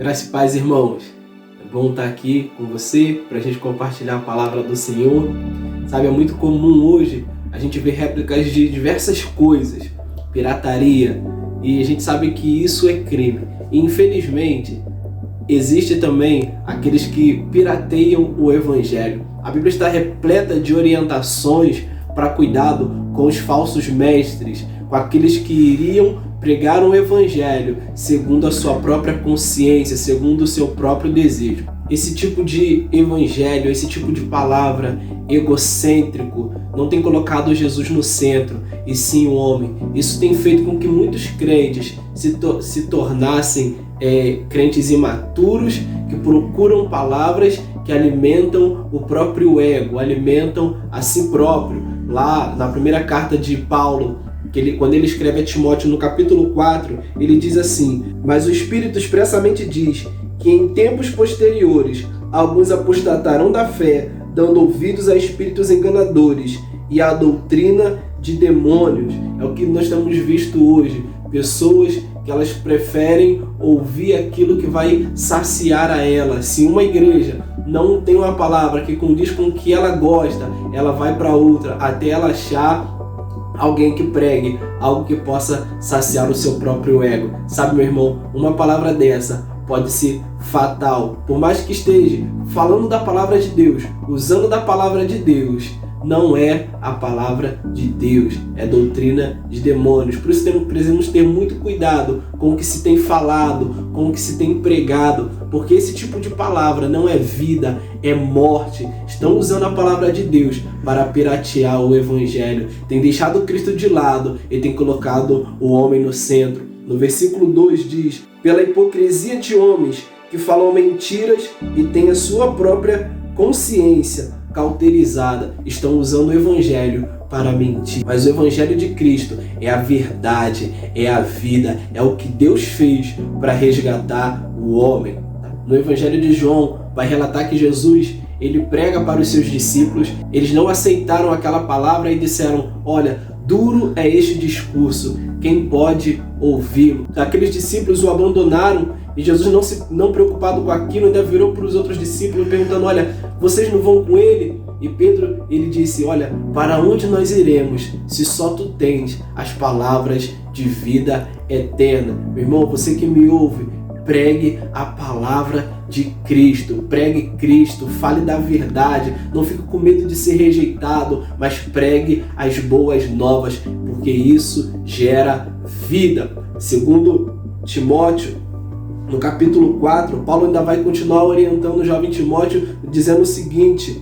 Graça e paz, irmãos. É bom estar aqui com você para a gente compartilhar a palavra do Senhor. Sabe, é muito comum hoje a gente ver réplicas de diversas coisas, pirataria, e a gente sabe que isso é crime. E, infelizmente, existe também aqueles que pirateiam o Evangelho. A Bíblia está repleta de orientações para cuidado com os falsos mestres, com aqueles que iriam pregar o Evangelho segundo a sua própria consciência, segundo o seu próprio desejo. Esse tipo de evangelho, esse tipo de palavra egocêntrico não tem colocado Jesus no centro, e sim o homem. Isso tem feito com que muitos crentes se tornassem crentes imaturos, que procuram palavras que alimentam o próprio ego, alimentam a si próprio. Lá na primeira carta de Paulo, quando ele escreve a Timóteo no capítulo 4, ele diz assim: mas o Espírito expressamente diz que em tempos posteriores alguns apostatarão da fé, dando ouvidos a espíritos enganadores e à doutrina de demônios. É o que nós temos visto hoje. Pessoas que elas preferem ouvir aquilo que vai saciar a ela. Se uma igreja não tem uma palavra que condiz com o que ela gosta, ela vai para outra até ela achar alguém que pregue algo que possa saciar o seu próprio ego. Sabe, meu irmão, uma palavra dessa pode ser fatal. Por mais que esteja falando da palavra de Deus, usando da palavra de Deus, não é a palavra de Deus, é doutrina de demônios. Por isso precisamos ter muito cuidado com o que se tem falado, com o que se tem pregado, porque esse tipo de palavra não é vida, é morte. Estão usando a palavra de Deus para piratear o Evangelho. Tem deixado Cristo de lado e tem colocado o homem no centro. No versículo 2 diz: pela hipocrisia de homens que falam mentiras e têm a sua própria consciência cauterizada, estão usando o Evangelho para mentir. Mas o Evangelho de Cristo é a verdade, é a vida, é o que Deus fez para resgatar o homem. No Evangelho de João vai relatar que Jesus, ele prega para os seus discípulos, eles não aceitaram aquela palavra e disseram: olha, duro é este discurso, quem pode ouvi-lo? Aqueles discípulos o abandonaram e Jesus, não preocupado com aquilo, ainda virou para os outros discípulos perguntando: olha, vocês não vão com ele? E Pedro, ele disse: olha, para onde nós iremos se só tu tens as palavras de vida eterna? Meu irmão, você que me ouve, pregue a palavra de Cristo, pregue Cristo, fale da verdade, não fique com medo de ser rejeitado, mas pregue as boas novas, porque isso gera vida. Segundo Timóteo, no capítulo 4, Paulo ainda vai continuar orientando o jovem Timóteo, dizendo o seguinte: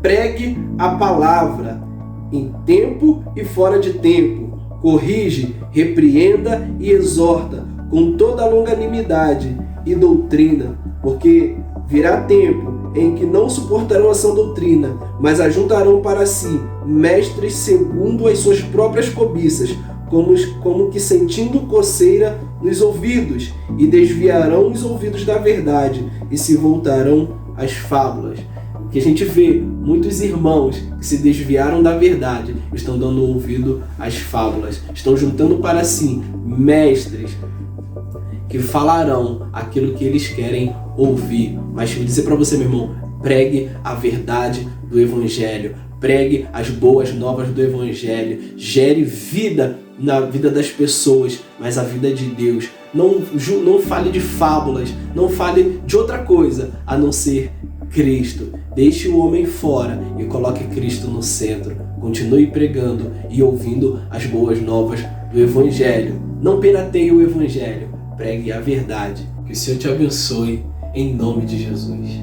pregue a palavra em tempo e fora de tempo, corrige, repreenda e exorta com toda a longanimidade e doutrina, porque virá tempo em que não suportarão a sã doutrina, mas ajuntarão para si mestres segundo as suas próprias cobiças, como que sentindo coceira nos ouvidos, e desviarão os ouvidos da verdade e se voltarão às fábulas. Que a gente vê muitos irmãos que se desviaram da verdade, estão dando ouvido às fábulas, estão juntando para si mestres que falarão aquilo que eles querem ouvir. Mas vou dizer para você, meu irmão, pregue a verdade do Evangelho, pregue as boas novas do Evangelho, gere vida na vida das pessoas, mas a vida de Deus. Não fale de fábulas, não fale de outra coisa a não ser Cristo. Deixe o homem fora e coloque Cristo no centro. Continue pregando e ouvindo as boas novas do Evangelho. Não pirateie o Evangelho, pregue a verdade. Que o Senhor te abençoe, em nome de Jesus.